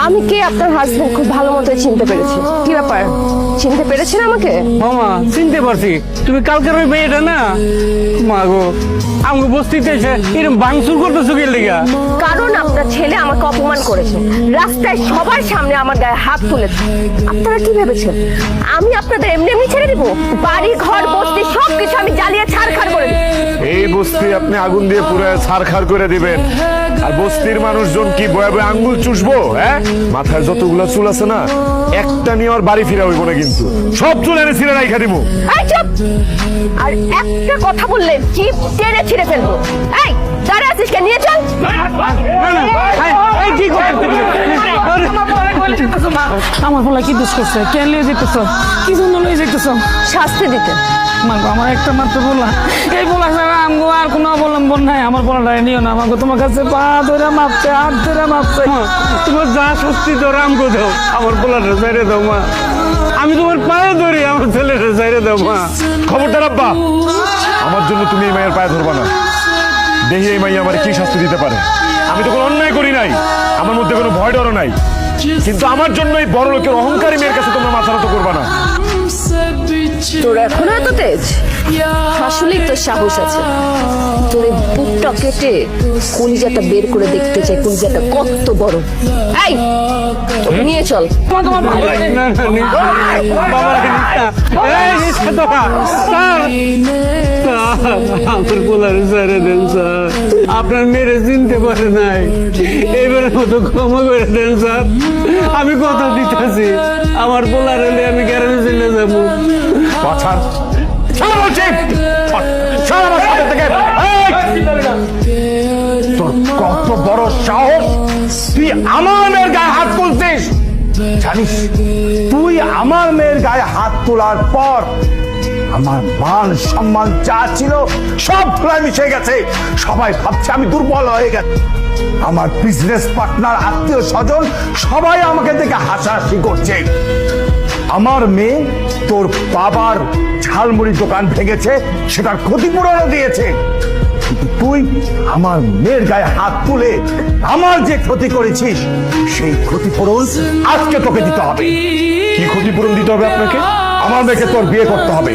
আমি কে আপনার হাজবেন্ড খুব ভালো মতো চিনতে পেরেছি। কি ব্যাপার, চিনতে পেরেছেন আমাকে? মামা চিনতে পারছি, তুমি কালকের ওই মেয়েটা না? মা গো, আমাকে বস্তিতে এসে এরকম ভাঙচুর করতেছো কি লেগা? কারণ আপনার ছেলে আমাকে অপমান করেছে, রাস্তায় সবার সামনে আমার গায়ে হাত তুলেছে। আপনারা কি ভেবেছেন আমি আপনাদের এমনি এমনি ছেড়ে দিব? বাড়ি ঘর বস্তি সবকিছু আমি জ্বালিয়ে ছারখার করে দিব। এই বস্তি আপনি আগুন দিয়ে পুরো ছারখার করে দিবেন, আর বস্তির মানুষজন কি বয়ে বয়ে আঙ্গুল চুষবো? হ্যাঁ, মাথায় যতগুলো চুল আছে না, একটা নিয়ে আর বাড়ি ফিরা হইব না, কিন্তু সব চুল এনে ছিঁড়ে রাইখা দিব। এই চুপ! আর একটা কথা বললে জিভ টেনে ছিঁড়ে ফেলবো। এই দাঁড়া আছিস কে? নিয়ে চল। কি করতে আমার বলা কি দোষ করছে? কেন লিয়ে যেতেছ? কি জন্য লিয়ে যেতেছ? শাস্তি দিতে। মাগো, আমার একটা মাত্র বলা, এই বলা ছাড়া আমগো আর কোনো অবলম্বন নাই। আমার বলাটা নিও না মাগো, তোমার কাছে পা ধরে মাপছে, হাত ধরে মাপছে। তোমার যা শাস্তি ধরে আমগো দাও, আমার বলাটা ছেড়ে দাও মা। আমি তোমার পায়ে ধরি, আমার ছেলেটা ছেড়ে দাও মা। খবরদার আব্বা, আমার জন্য তুমি এই মায়ের পায়ে ধরবা না। দেখি এই মাইয়া আমার কি শাস্তি দিতে পারে। আমি তো কোনো অন্যায় করি নাই, আমার মধ্যে কোনো ভয় ডরও নাই, কিন্তু আমার জন্য এই বড় লোকের অহংকারী মেয়ের কাছে তোমরা মাথা নত করবা না। তোর এখনো এত তেজ? আসলেই তোর সাহস আছে। তোর এই বুকটা কেটে কলিজাটা বের করে দেখতে চাই, কলিজাটা কত বড়। এই তোকে নিয়ে চল। তোমার ভালো লাগে না? বাবা আমার বলার ছেড়ে দেন স্যার, আপনার মেরে চিনতে পারে নাই, এবারের মতো ক্ষমা করে দেন স্যার। আমি কথা দিতেছি, আমার বলার হলে আমি গ্যারেজে চলে যাবো। পাছার ছাড় বলছি, ছাড় আমার সাথে থেকে। তোর কত বড় সাহস, তুই আমার মেয়ের গায়ে হাত তুলছিস? জানিস তুই আমার মেয়ের গায়ে হাত তোলার পর আমার মান সম্মান যা ছিল সব ধুলায় মিশে গেছে। সবাই ভাবছে আমি দুর্বল হয়ে গেছি। আমার বিজনেস পার্টনার, আত্মীয় স্বজন সবাই আমাকে দেখে হাসাহাসি করছে। আমার মেয়ে তোর বাবার ঝালমুড়ি দোকান ভেঙেছে, সেটার ক্ষতিপূরণও দিয়েছে, কিন্তু তুই আমার মেয়ের গায়ে হাত তুলে আমার যে ক্ষতি করেছিস সেই ক্ষতিপূরণ আজকে তোকে দিতে হবে। কি ক্ষতিপূরণ দিতে হবে আপনাকে? আমার মেয়েকে তোর বিয়ে করতে হবে।